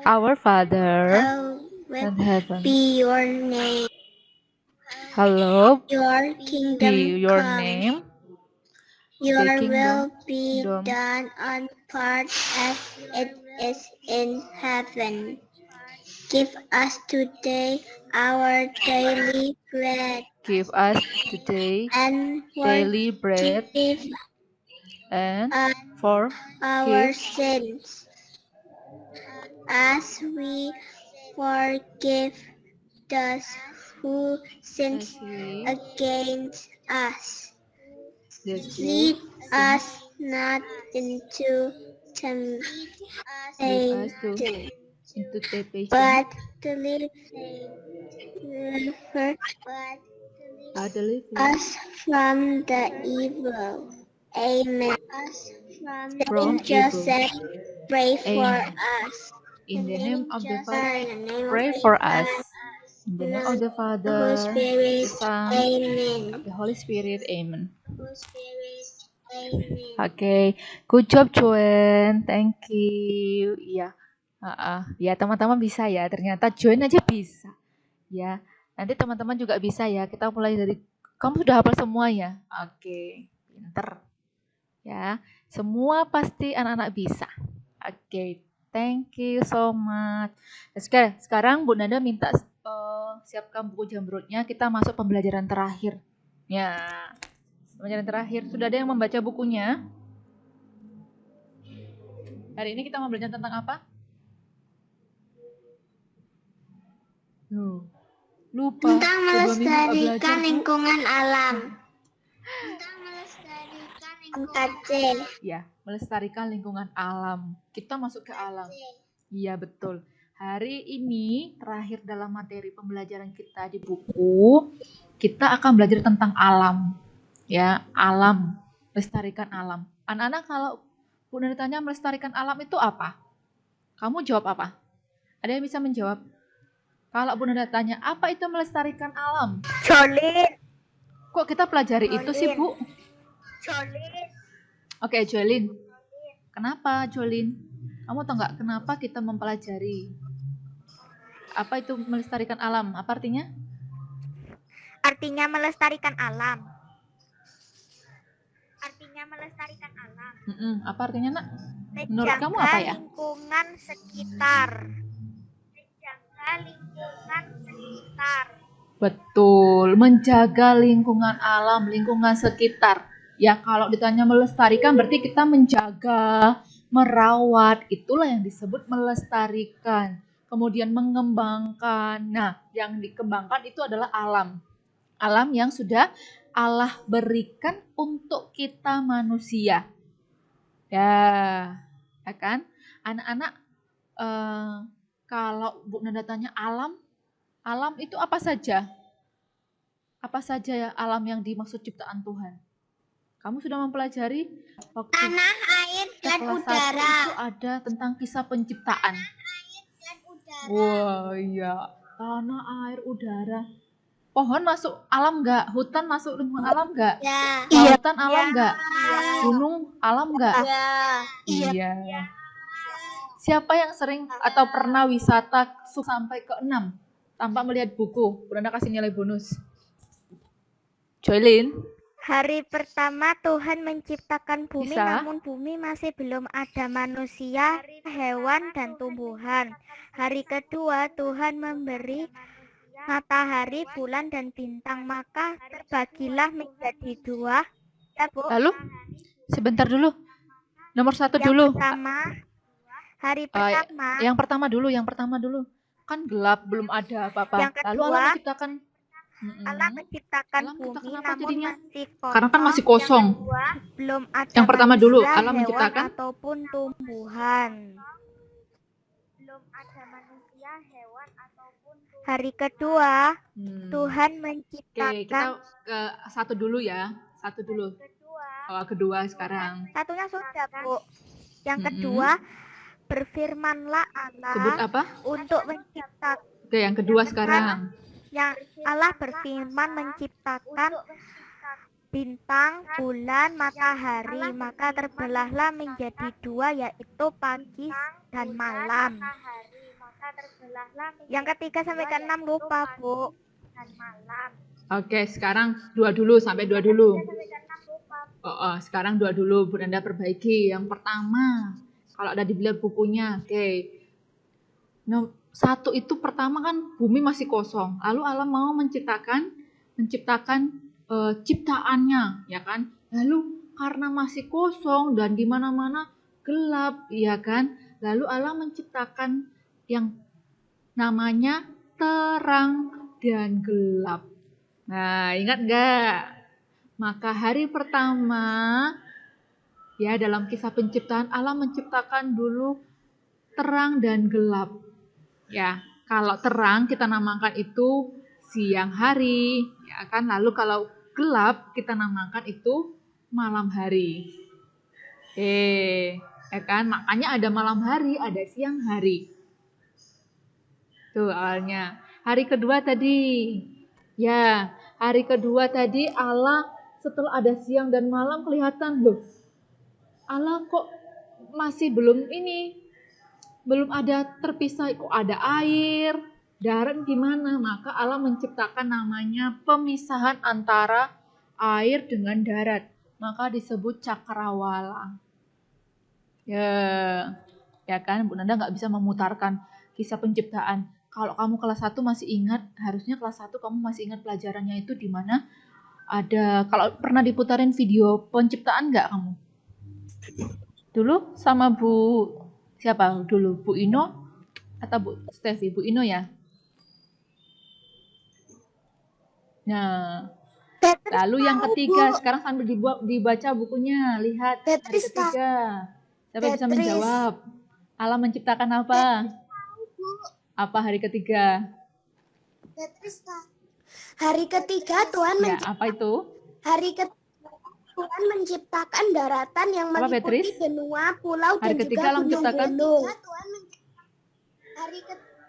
Our Father Hallowed in heaven, be your name. hallowed Your be kingdom your come. name. Your The will be kingdom done on earth as it is in heaven. Give us today our daily bread, give us today and daily bread, forgive and us our forgive sins, as we forgive those who sin as we against us. those who Lead sin, us not into lead us temptation, into temptation, but deliver deliver us from the evil. Amen. from Saint evil. Joseph, pray for Amen. us. In the name of the Father, In the name of pray the for Son, us. In the name of the the Father, Holy the Spirit. Son, Amen. the Holy Spirit. Amen. Oke, good job Joen, thank you. Iya, ya teman-teman bisa ya. Ternyata Joen aja bisa. Ya, nanti teman-teman juga bisa ya. Kita mulai dari kamu sudah hafal semua ya. Oke, pinter. Ya, semua pasti anak-anak bisa. Oke, thank you so much. Oke, sekarang Bu Nanda minta siapkan buku jamrutnya. Kita masuk pembelajaran terakhir. Ya, pembelajaran terakhir. Sudah ada yang membaca bukunya? Hari ini kita mau belajar tentang apa? Lupa. Tentang melestarikan lingkungan alam. Angkat C. Ya, melestarikan lingkungan alam. Kita masuk ke alam. Iya, betul. Hari ini terakhir dalam materi pembelajaran kita di buku, kita akan belajar tentang alam. Ya, alam. Melestarikan alam. Anak-anak kalau Bu Nanda tanya melestarikan alam itu apa? Kamu jawab apa? Ada yang bisa menjawab? Kalau Bu Nanda tanya, apa itu melestarikan alam? Jolin. Kok kita pelajari itu sih, Bu? Jolin. Oke, Jolin. Kenapa, Jolin? Kamu tahu nggak kenapa kita mempelajari? Apa itu melestarikan alam? Apa artinya? Artinya melestarikan alam. Apa artinya, Nak? Menurut kamu apa ya? Lingkungan sekitar. Betul, menjaga lingkungan alam, lingkungan sekitar. Ya, kalau ditanya melestarikan berarti kita menjaga, merawat, itulah yang disebut melestarikan. Kemudian mengembangkan. Nah, yang dikembangkan itu adalah alam. Alam yang sudah Allah berikan untuk kita manusia. Ya kan? Anak-anak, kalau Bu Nanda tanya alam itu apa saja? Apa saja ya alam yang dimaksud ciptaan Tuhan? Kamu sudah mempelajari waktu Tanah, air, dan kelas 1 udara. itu ada tentang kisah penciptaan. Wah, iya. Tanah, air, udara. Pohon masuk alam nggak? Hutan masuk lingkungan alam nggak? Ya. Lautan alam nggak? Ya. Gunung alam nggak? Ya. Iya. Siapa yang sering atau pernah wisata sampai ke 6 tanpa melihat buku? Bunda kasih nilai bonus. Joylin. Hari pertama Tuhan menciptakan bumi, Bisa. namun bumi masih belum ada manusia, hewan, dan tumbuhan. Hari kedua Tuhan memberi matahari, bulan, dan bintang, maka terbagilah menjadi dua. Ya, Bu. Lalu, sebentar dulu. Nomor 1 dulu. Hari pertama. Yang pertama dulu. Kan gelap, belum ada apa-apa. Yang kedua, lalu Allah menciptakan Allah menciptakan bumi, namun jadinya? masih kosong. Karena kan masih kosong. Yang kedua, belum ada yang pertama manusia, dulu, Allah hewan, menciptakan ataupun tumbuhan. Hari kedua, Tuhan menciptakan. Oke, kita ke 1 dulu ya. 1 dulu. Kedua sekarang. Satunya sudah, Bu. Yang kedua, berfirmanlah Allah. Sebut apa? Untuk menciptakan. Oke, yang kedua sekarang. Yang Allah berfirman menciptakan bintang, bulan, matahari, maka terbelahlah menjadi dua, yaitu pagi dan malam. Yang ketiga sampai keenam lupa, Bu. Oke, sekarang 2 dulu, sampai 2 dulu. Sekarang 2 dulu, Bu Nanda perbaiki. Yang pertama, kalau ada di bilik bukunya, oke. Nah, 1 itu pertama kan bumi masih kosong. Lalu Allah mau menciptakan ciptaannya, ya kan? Lalu karena masih kosong dan di mana-mana gelap, ya kan? Lalu Allah menciptakan yang namanya terang dan gelap. Nah, ingat nggak? Maka hari pertama, ya dalam kisah penciptaan, Allah menciptakan dulu terang dan gelap. Ya, kalau terang kita namakan itu siang hari, ya kan? Lalu kalau gelap kita namakan itu malam hari. Ya kan? Makanya ada malam hari, ada siang hari. Tuh awalnya. Hari kedua tadi. Ya, hari kedua tadi Allah setelah ada siang dan malam kelihatan loh. Allah kok masih belum ada terpisah, kok ada air, darat gimana? Maka Allah menciptakan namanya pemisahan antara air dengan darat. Maka disebut cakrawala. Ya kan, Bu Nanda nggak bisa memutarkan kisah penciptaan. Kalau kamu kelas 1 masih ingat, harusnya kelas 1 kamu masih ingat pelajarannya itu di mana ada, kalau pernah diputarin video penciptaan nggak kamu? Dulu sama Bu, siapa dulu? Bu Ino atau Bu Stevi? Bu Ino ya? Nah, lalu yang ketiga, sekarang sambil dibaca bukunya, lihat hari ketiga. Siapa bisa menjawab? Allah menciptakan apa? Apa hari ketiga? Hari ketiga Tuhan apa itu? Hari ketiga Tuhan menciptakan daratan yang meliputi benua, pulau, dan juga gunung-gunung. Hari ketiga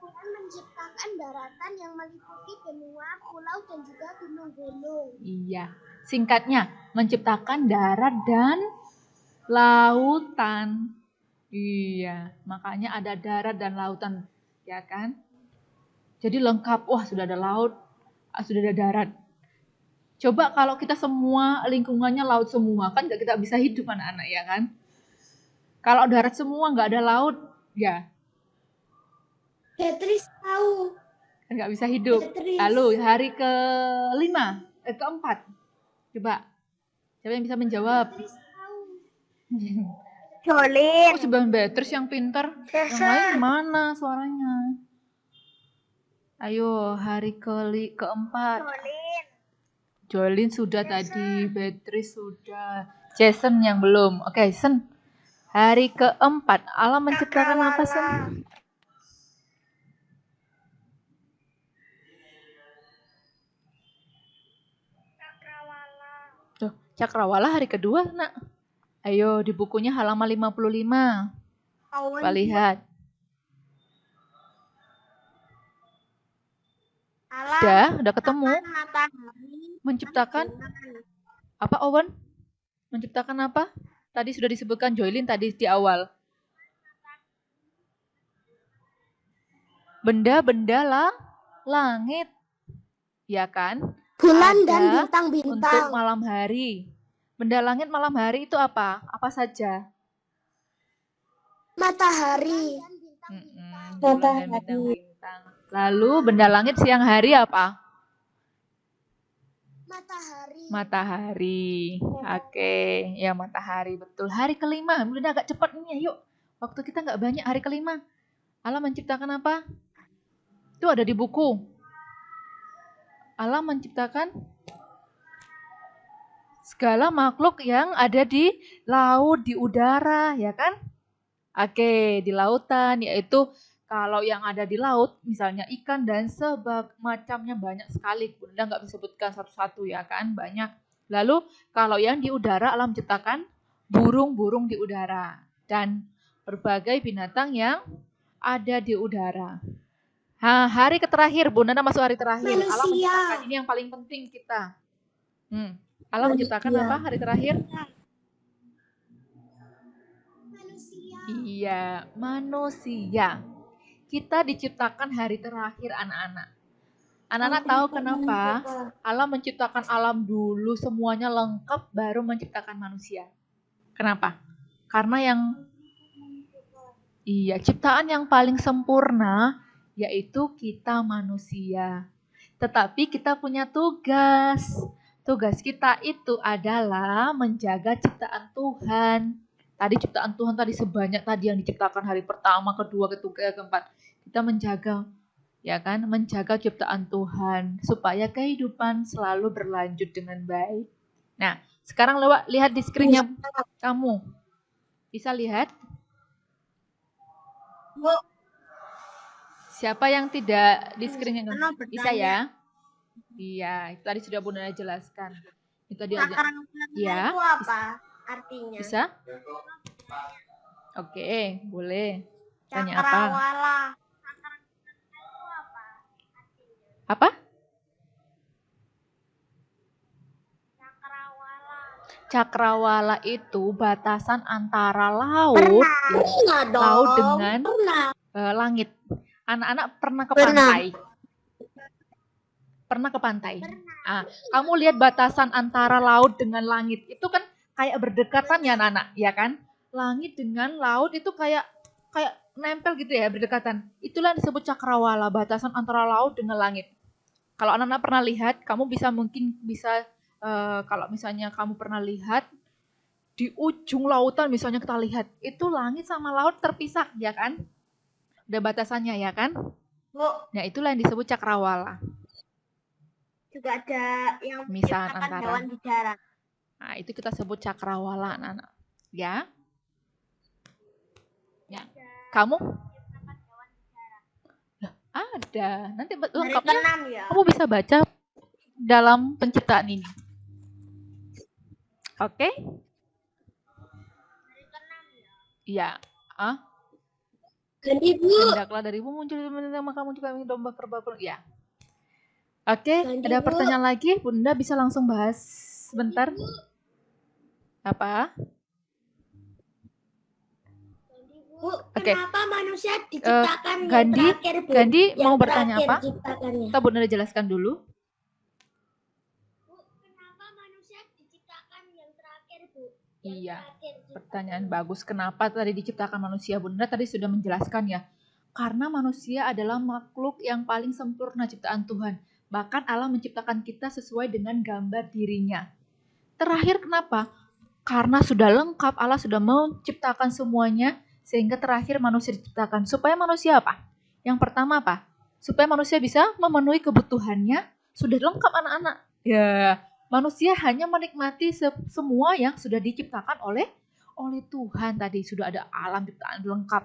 Tuhan menciptakan daratan yang meliputi benua, pulau, dan juga gunung-gunung. Iya, singkatnya menciptakan darat dan lautan. Iya, makanya ada darat dan lautan, ya kan? Jadi lengkap, wah sudah ada laut, sudah ada darat. Coba kalau kita semua lingkungannya laut semua, kan kita bisa hidup anak-anak, ya kan? Kalau darat semua nggak ada laut, ya. Beatrice tahu. Kan nggak bisa hidup. Lalu hari keempat, coba, siapa yang bisa menjawab? Jolin. Oh, sebelum Beatrice yang pintar, yang lain mana suaranya? Ayo, hari keempat. Jolin sudah tadi, Beatrice sudah, Jason yang belum. Oke, Sen. Hari keempat, Allah menciptakan apa, Sen? Tuh, cakrawala hari kedua, Nak. Ayo, di bukunya halaman 55. Coba lihat. Udah ketemu. Menciptakan apa, Owen? Menciptakan apa? Tadi sudah disebutkan Joylin tadi di awal. Benda-benda langit. Ya kan? Bulan dan bintang-bintang. Untuk malam hari. Benda langit malam hari itu apa? Apa saja? Matahari. Bulan dan bintang-bintang. Lalu benda langit siang hari apa? Matahari. Oke, ya matahari, betul. Hari kelima, udah agak cepat ini, yuk. Waktu kita nggak banyak. Hari kelima, Allah menciptakan apa? Itu ada di buku. Allah menciptakan segala makhluk yang ada di laut, di udara, ya kan? Oke, di lautan, yaitu kalau yang ada di laut, misalnya ikan dan macamnya banyak sekali. Bunda nggak bisa sebutkan satu-satu, ya kan? Banyak. Lalu kalau yang di udara, Allah menciptakan burung-burung di udara dan berbagai binatang yang ada di udara. Hari terakhir, Bunda masuk hari terakhir. Manusia. Allah menciptakan, ini yang paling penting kita. Allah menciptakan apa hari terakhir? Iya, manusia. Kita diciptakan hari terakhir anak-anak. Anak-anak tahu kenapa Allah menciptakan alam dulu semuanya lengkap baru menciptakan manusia? Kenapa? Karena ciptaan yang paling sempurna yaitu kita manusia. Tetapi kita punya tugas. Tugas kita itu adalah menjaga ciptaan Tuhan. Tadi ciptaan Tuhan tadi sebanyak tadi yang diciptakan hari pertama, kedua, ketiga, keempat. Kita menjaga, ya kan, menjaga ciptaan Tuhan supaya kehidupan selalu berlanjut dengan baik. Nah, sekarang lihat di screen-nya kamu. Bisa lihat? Bu, siapa yang tidak di screen-nya? Bisa ya? Iya, itu tadi sudah Bunda jelaskan. Itu tadi aja. Ya. Itu apa artinya? Bisa? Oke, boleh. Tanya apa? Cakrawala. Apa? Cakrawala itu batasan antara laut, laut dengan langit. Anak-anak pernah ke pantai? Pernah ke pantai? Ah, kamu lihat batasan antara laut dengan langit itu kan kayak berdekatan ya anak-anak, ya kan? Langit dengan laut itu kayak nempel gitu ya, berdekatan. Itulah yang disebut cakrawala, batasan antara laut dengan langit. Kalau anak-anak pernah lihat, kamu mungkin bisa kalau misalnya kamu pernah lihat di ujung lautan, misalnya kita lihat itu langit sama laut terpisah, ya kan? Ada batasannya, ya kan? Bu. Nah, itulah yang disebut cakrawala. Juga ada yang misalkan antara hewan di darat. Nah, itu kita sebut cakrawala, anak-anak. Ya. Ya. Kamu? Nah, ada. Nanti lengkapnya ya? Kamu bisa baca dalam penciptaan ini. Oke? Iya. Hendaklah darimu muncul nama kamu juga domba kerbau. Ya. Oke, ada pertanyaan lagi? Bunda bisa langsung bahas sebentar. Apa? Oke. Kenapa manusia diciptakan Gandhi, yang terakhir, Bu? Gandhi mau Yang bertanya apa? Ciptakannya. Kita Bunda jelaskan dulu. Bu, kenapa manusia diciptakan yang terakhir, Bu? Iya, pertanyaan bagus. Kenapa tadi diciptakan manusia? Bunda tadi sudah menjelaskan ya. Karena manusia adalah makhluk yang paling sempurna ciptaan Tuhan. Bahkan Allah menciptakan kita sesuai dengan gambar dirinya. Terakhir kenapa? Karena sudah lengkap, Allah sudah menciptakan semuanya, sehingga terakhir manusia diciptakan. Supaya manusia apa? Yang pertama apa? Supaya manusia bisa memenuhi kebutuhannya. Sudah lengkap anak-anak. Ya, manusia hanya menikmati semua yang sudah diciptakan oleh Tuhan tadi. Sudah ada alam ciptaan lengkap.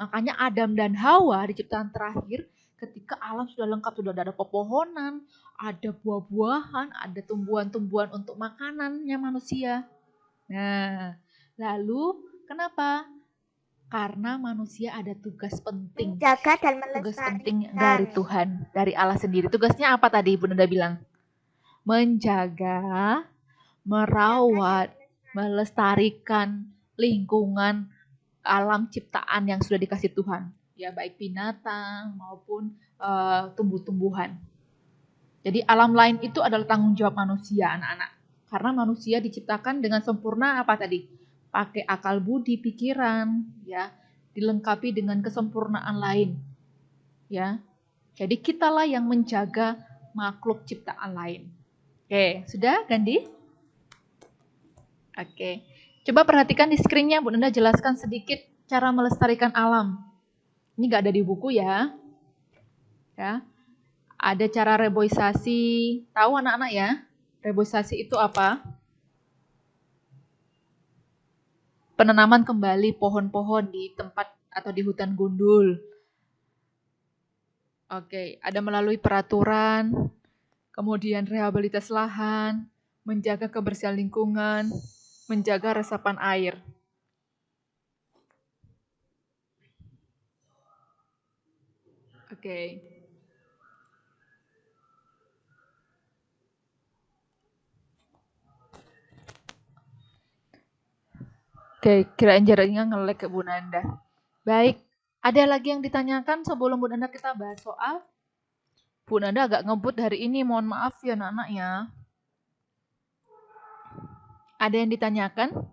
Makanya Adam dan Hawa di ciptaan terakhir, ketika alam sudah lengkap, sudah ada pepohonan, ada buah-buahan, ada tumbuhan-tumbuhan untuk makanannya manusia. Nah, lalu kenapa? Karena manusia ada tugas penting. Menjaga dan tugas penting dari Tuhan, dari Allah sendiri. Tugasnya apa tadi Bunda bilang? Menjaga, merawat, melestarikan lingkungan alam ciptaan yang sudah dikasih Tuhan. Ya, baik binatang maupun tumbuh-tumbuhan. Jadi alam lain itu adalah tanggung jawab manusia, anak-anak. Karena manusia diciptakan dengan sempurna apa tadi? Pakai akal budi, pikiran, ya, dilengkapi dengan kesempurnaan lain. Ya. Jadi kitalah yang menjaga makhluk ciptaan lain. Oke, sudah Gandhi? Oke. Coba perhatikan di screen-nya, Bunda jelaskan sedikit cara melestarikan alam. Ini nggak ada di buku ya. Ya. Ada cara reboisasi. Tahu anak-anak ya? Reboisasi itu apa? Penanaman kembali pohon-pohon di tempat atau di hutan gundul. Oke, ada melalui peraturan, kemudian rehabilitas lahan, menjaga kebersihan lingkungan, menjaga resapan air. Oke. Oke, kirain jaraknya nge-lag ke Bu Nanda. Baik, Ada lagi yang ditanyakan sebelum Bu Nanda kita bahas soal? Bu Nanda agak ngebut hari ini, mohon maaf ya anak-anak ya. Ada yang ditanyakan?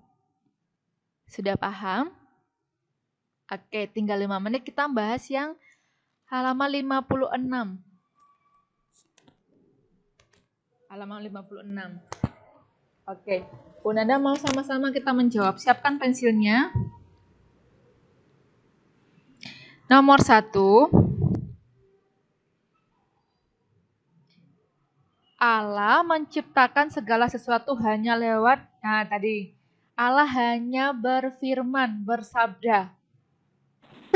Sudah paham? Oke, tinggal 5 menit kita bahas yang halaman 56. Halaman 56. Oke, Bu Nanda mau sama-sama kita menjawab. Siapkan pensilnya. Nomor 1. Allah menciptakan segala sesuatu hanya lewat, nah tadi, Allah hanya berfirman, bersabda.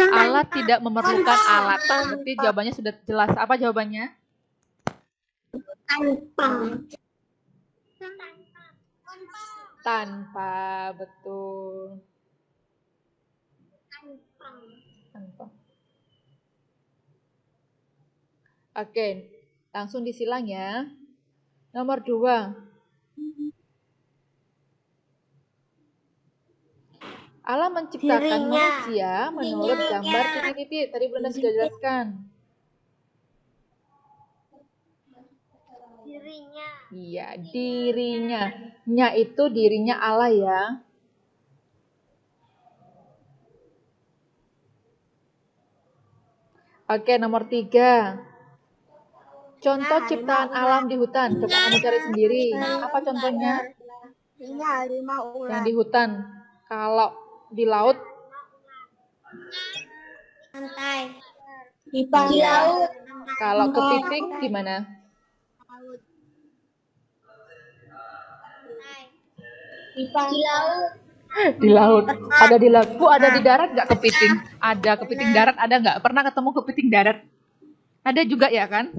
Allah tidak memerlukan alat. Berarti jawabannya sudah jelas. Apa jawabannya? Tanpa, betul. Tanpa. Oke, langsung disilang ya. Nomor 2. Allah menciptakan manusia menurut gambar titik-titik. Tadi Bunda sudah jelaskan. Dirinya. Iya, dirinya. Nya itu dirinya Allah ya. Oke, nomor 3. Contoh ciptaan alam di hutan. Coba kamu cari sendiri. Apa contohnya? Yang di hutan. Kalau di laut? Pantai. Di laut. Kalau kepiting gimana? Di laut. Di laut. Ada di laut. Bu, ada di darat nggak kepiting? Ada kepiting darat, ada nggak? Pernah ketemu kepiting darat? Ada juga ya kan?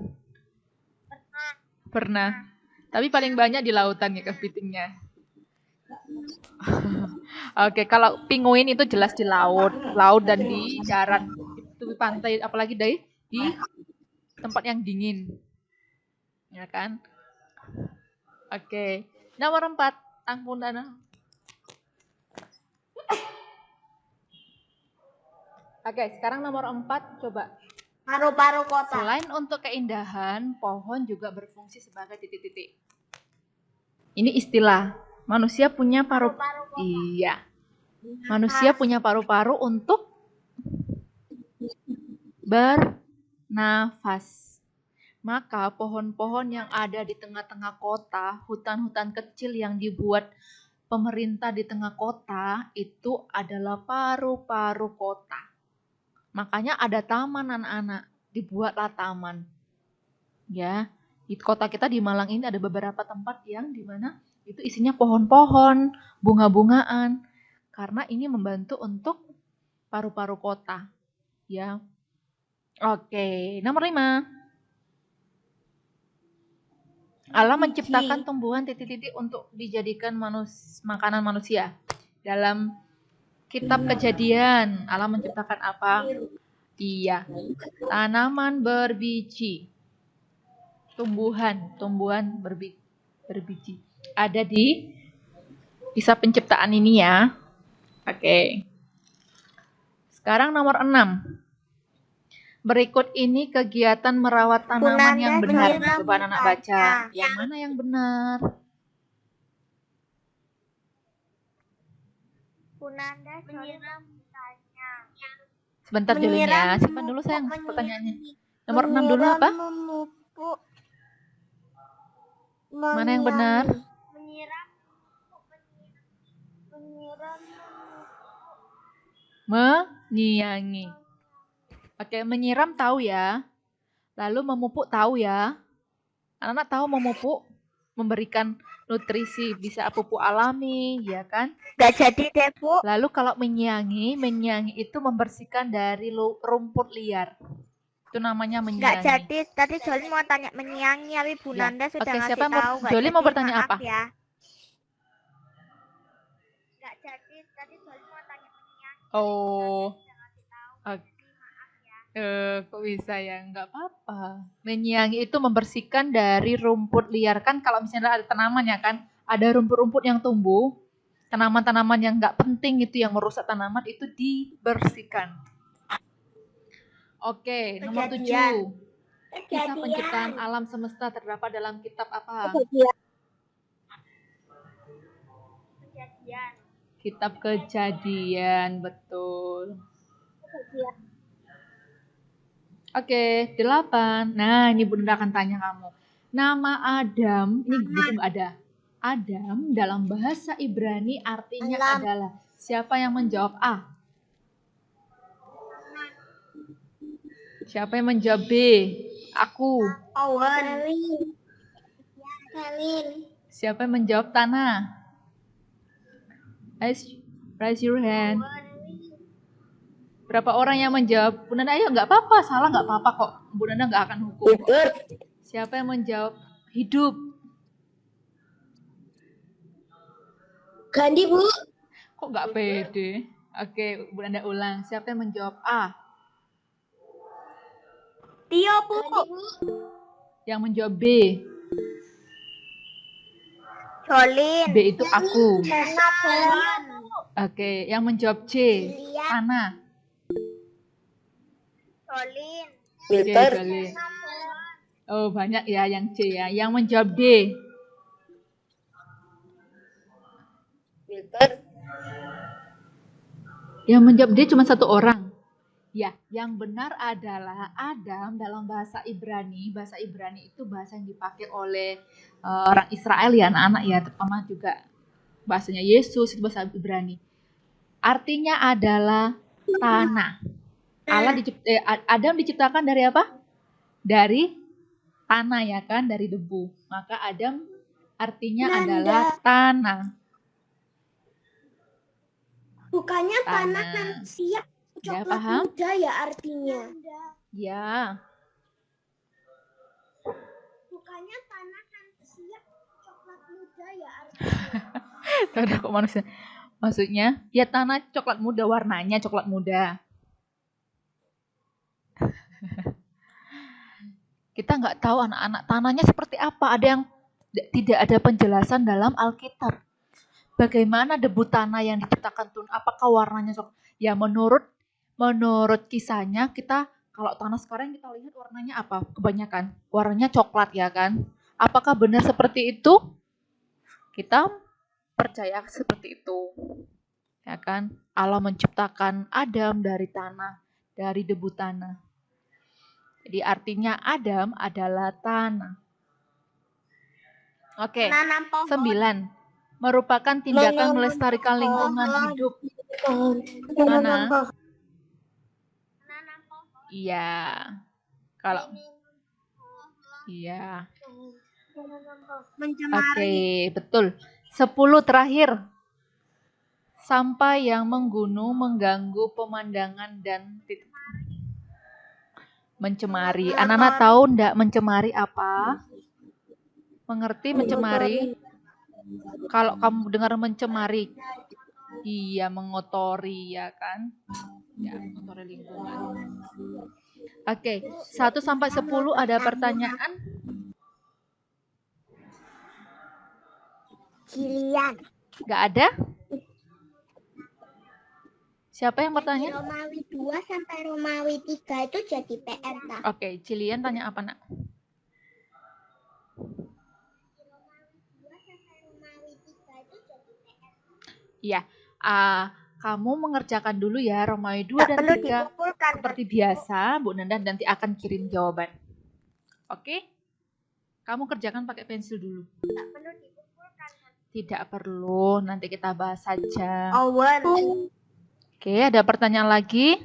Pernah. Tapi paling banyak di lautan ya kepitingnya. Oke, kalau penguin itu jelas di laut dan di darat. Itu pantai, apalagi di tempat yang dingin. Ya kan? Oke. Nomor 4, ampun Dana. Oke, sekarang nomor 4 coba. Paru-paru kota. Selain untuk keindahan, pohon juga berfungsi sebagai titik-titik. Ini istilah. Manusia punya paru-paru. Iya. Manusia punya paru-paru untuk bernafas. Maka pohon-pohon yang ada di tengah-tengah kota, hutan-hutan kecil yang dibuat pemerintah di tengah kota, itu adalah paru-paru kota. Makanya ada taman anak-anak, dibuatlah taman. Ya, di kota kita di Malang ini ada beberapa tempat yang dimana itu isinya pohon-pohon, bunga-bungaan, karena ini membantu untuk paru-paru kota. Ya, oke. Nomor 5. Allah menciptakan tumbuhan titik-titik untuk dijadikan makanan manusia. Dalam kitab Kejadian, Allah menciptakan apa? Iya, tanaman berbiji. Tumbuhan berbiji. Ada di kisah penciptaan ini ya. Oke. Sekarang nomor 6. Berikut ini kegiatan merawat tanaman yang benar. Coba anak baca. Yang mana yang benar? Punanda menyiram tanya. Sebentar dulu ya. Simpan dulu sayang pertanyaannya. Nomor 6 dulu apa? Mana yang benar? Menyiangi. Oke, menyiram tahu ya. Lalu memupuk tahu ya. Anak-anak tahu memupuk, memberikan nutrisi, bisa pupuk alami, ya kan? Gak jadi deh, Bu. Lalu kalau menyiangi itu membersihkan dari rumput liar. Itu namanya menyiangi. Gak jadi, tadi Joli mau tanya menyiangi, tapi Bu Ya. Nanda sudah Oke, ngasih siapa tahu. Joli mau bertanya apa? Ya. Gak jadi, tadi Joli mau tanya menyiangi. Oh. Kok bisa ya? Nggak apa-apa. Menyiangi itu membersihkan dari rumput liar. Kan kalau misalnya ada tanaman ya kan, ada rumput-rumput yang tumbuh, tanaman-tanaman yang nggak penting itu yang merusak tanaman itu dibersihkan. Oke, nomor 7. Kisah penciptaan alam semesta terdapat dalam kitab apa? Kitab Kejadian, betul. Oke, 8. Nah, ini Bunda akan tanya kamu. Nama Adam, ini buku nggak ada. Adam dalam bahasa Ibrani artinya adalah. Siapa yang menjawab A? Siapa yang menjawab B? Aku. Siapa yang menjawab tanah? Raise your hand. Berapa orang yang menjawab? Bu Nanda, ayo nggak apa-apa, salah nggak apa-apa kok. Bu Nanda nggak akan hukum. Siapa yang menjawab hidup? Gandhi, Bu. Kok nggak pede? Oke, Bu Nanda ulang. Siapa yang menjawab A? Tio, Bu. Yang menjawab B? Jolin. B itu aku. Helen. Oke, yang menjawab C? Tanah. Jolin. Oke, Jolin. Oh, banyak ya yang C ya. Yang menjawab D? Yang menjawab D cuma satu orang. Ya, yang benar adalah Adam dalam bahasa Ibrani. Bahasa Ibrani itu bahasa yang dipakai oleh orang Israel ya, anak-anak ya, terutama juga bahasanya Yesus itu bahasa Ibrani. Artinya adalah tanah. Adam diciptakan dari apa? Dari tanah ya kan, dari debu. Maka Adam artinya adalah tanah. Bukannya tanah kan siap Ya, coklat paham? muda ya artinya. Ya. Bukannya tanah kan siap coklat muda ya artinya. Tahu kok manusia. Maksudnya, ya tanah coklat muda, warnanya coklat muda. Kita nggak tahu anak-anak tanahnya seperti apa. Ada yang tidak ada penjelasan dalam Alkitab. Bagaimana debu tanah yang diciptakan Tuhan? Apakah warnanya coklat? Ya menurut kisahnya kita kalau tanah sekarang kita lihat warnanya apa? Kebanyakan warnanya coklat ya kan? Apakah benar seperti itu? Kita percaya seperti itu. Ya kan? Allah menciptakan Adam dari tanah, dari debu tanah. Jadi artinya Adam adalah tanah. Oke. 9. Merupakan tindakan melestarikan lingkungan hidup. Mana? Iya. Kalau iya. Oke, betul. 10 terakhir. Sampah yang menggunung, mengganggu pemandangan dan mencemari. Anak-anak tahu enggak mencemari apa? Mengerti mencemari? Kalau kamu dengar mencemari, iya mengotori ya kan? Ya, mengotori lingkungan. Oke, 1 sampai 10 ada pertanyaan? Cilian. Enggak ada? Siapa yang bertanya? Romawi 2 sampai Romawi 3 itu jadi PR, tak? Oke, Cilian tanya apa, Nak? Iya, kamu mengerjakan dulu ya Romawi 2 dan 3 seperti biasa. Bu Nanda nanti akan kirim jawaban. Oke? Kamu kerjakan pakai pensil dulu. Tidak perlu dikumpulkan. Tidak perlu, nanti kita bahas saja. Owen. Oke, ada pertanyaan lagi?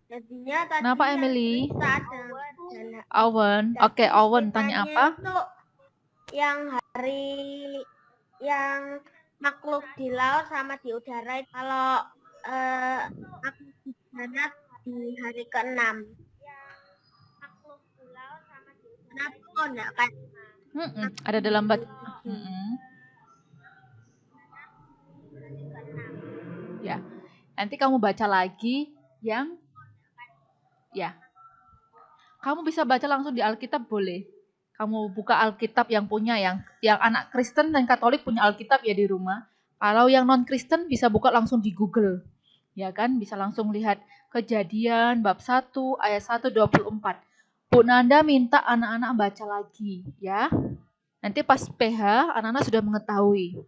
Jadinya tadi Kenapa Emily? Owen. Owen. Oke, Owen tanya apa? Itu yang yang makhluk di laut sama di udara. Kalau makhluk di darat di hari ke-6. Makhluk di laut sama di udara. Kenapa enggak kan? Ada dalam Ya, nanti kamu baca lagi yang ya. Kamu bisa baca langsung di Alkitab boleh. Kamu buka Alkitab yang punya yang anak Kristen dan Katolik punya Alkitab ya di rumah. Kalau yang non Kristen bisa buka langsung di Google. Ya kan, bisa langsung lihat Kejadian bab 1 ayat 1:24. Bu Nanda minta anak-anak baca lagi ya. Nanti pas PH anak-anak sudah mengetahui.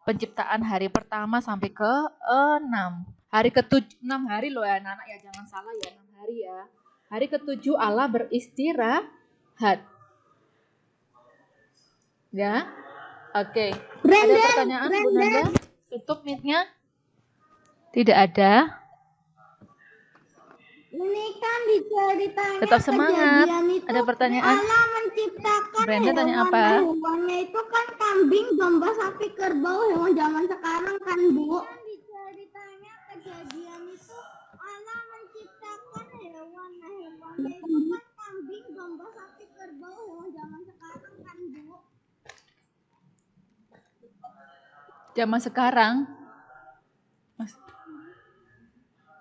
Penciptaan hari pertama sampai ke 6. Hari ke-7, 6 hari loh ya anak-anak ya, jangan salah ya, 6 hari ya. Hari ke-7 Allah beristirahat. Ya. Oke. Ada pertanyaan Bu Nanda? Tutup mic-nya. Tidak ada. Ini kan diceritanya Tetap semangat. kejadian itu Ada pertanyaan? Allah menciptakan Brenda tanya apa? hewannya itu kan kambing, domba, sapi, kerbau, hewan zaman sekarang kan Bu. Diceritanya kejadian itu Allah menciptakan hewannya itu kan kambing, domba, sapi, kerbau, hewan zaman sekarang kan Bu. Zaman sekarang.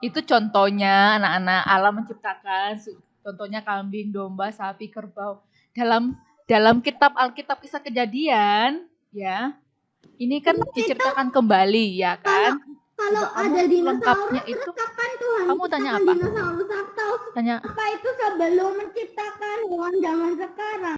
Itu contohnya anak-anak Allah menciptakan, contohnya kambing, domba, sapi, kerbau. Dalam kitab Alkitab Kisah Kejadian, ya. Ini kan diceritakan kembali, ya kan? Kalau Coba ada kamu dinosaurus, lengkapnya itu, terus kapan Tuhan kamu tanya menciptakan apa? dinosaurus atau Tanya apa itu sebelum menciptakan hewan zaman sekarang?